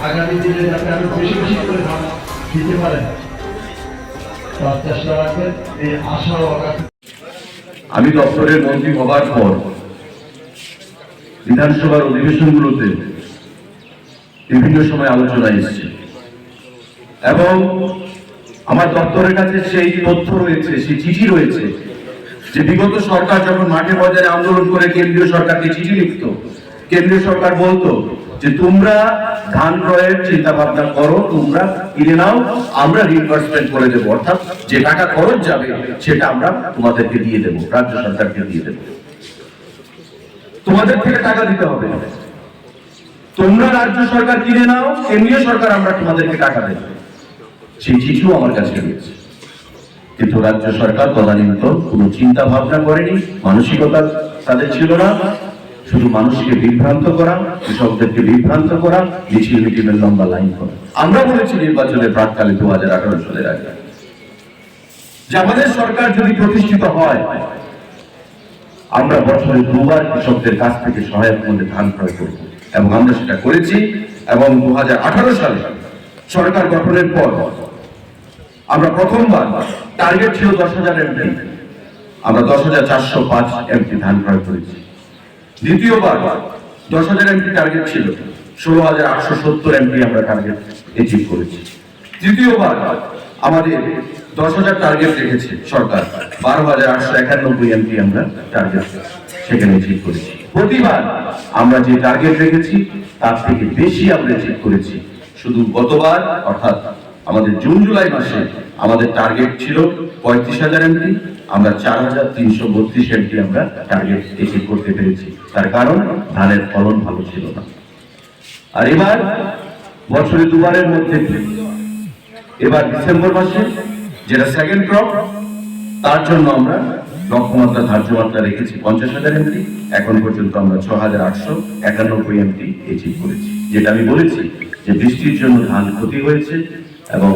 আগামী দিনে যাতে আরো বেশি বেশি করে দিতে পারেন তার চেষ্টা রাখবেন। এই আশা ও আমি দপ্তরের মন্ত্রী হবার পর বিধানসভার অধিবেশনগুলোতে বিভিন্ন সময় আলোচনা এসেছে এবং আমার দপ্তরের কাছে সেই তথ্য রয়েছে, সেই চিঠি রয়েছে যে বিগত সরকার যখন মাঠে বাজারে আন্দোলন করে কেন্দ্রীয় সরকারকে চিঠি লিখত, কেন্দ্রীয় সরকার বলতো যে তোমরা ধান ক্রয়ের চিন্তা ভাবনা করো, তোমরা কিনে নাও, আমরা রিইনভেস্টমেন্ট করে দেবো, অর্থাৎ যে টাকা খরচ যাবে সেটা আমরা তোমাদেরকে দিয়ে দেবো, রাজ্য সরকারকে দিয়ে দেবো, তোমাদের থেকে টাকা দিতে হবে, তোমরা রাজ্য সরকার কিনে নাও, কেন্দ্রীয় সরকার আমরা তোমাদেরকে টাকা দেবো। সেই চিঠিও আমার কাছে রয়েছে, কিন্তু রাজ্য সরকার তদানীন্তন কোনো চিন্তা ভাবনা করেনি, মানসিকতা তাদের ছিল না, শুধু মানুষকে বিভ্রান্ত করা, কৃষকদেরকে বিভ্রান্ত করা, মিছিল মিটিংয়ের লম্বা লাইন করা। আমরা বলেছি নির্বাচনের প্রাককালে 2018 সালের আগে যে আমাদের সরকার যদি প্রতিষ্ঠিত হয় আমরা বছরে 2 বার কৃষকদের কাছ থেকে সহায়ক মূল্যে ধান ক্রয় করব, এবং আমরা সেটা করেছি। এবং 2018 সালে সরকার গঠনের পর আমরা প্রথমবার টার্গেট ছিল 10,000 এমপি, আমরা 10,405 এমপি ধান ক্রয় করেছি। দ্বিতীয়বার 10,000 এমপি টার্গেট ছিল, 16,870 এমপি আমরা টার্গেট অ্যাচিভ করেছি। তৃতীয়বার আমাদের 10,000 টার্গেট রেখেছে সরকার, 12,891 এমপি আমরা টার্গেট সেখানে অ্যাচিভ করেছি। প্রতিবার আমরা যে টার্গেট রেখেছি তার থেকে বেশি আমরা অ্যাচিভ করেছি। শুধু গতবার অর্থাৎ আমাদের জুন জুলাই মাসে আমাদের টার্গেট ছিল 35,000 এমপি, আমরা 4,332 এমপি আমরা টার্গেট অ্যাচিভ করতে পেরেছি। তার কারণ ধানের ফলন ভালো ছিল না। আর এবার বছরে 2 বারের মধ্যে এবার ডিসেম্বর মাসে যেটা সেকেন্ড ক্রপ, তার জন্য আমরা লক্ষ্যমাত্রা ধার্য মাত্রা রেখেছি 50,000 এমপি। এখন পর্যন্ত আমরা 6,891 এমপি অ্যাচিভ করেছি। যেটা আমি বলেছি যে বৃষ্টির জন্য ধান ক্ষতি হয়েছে এবং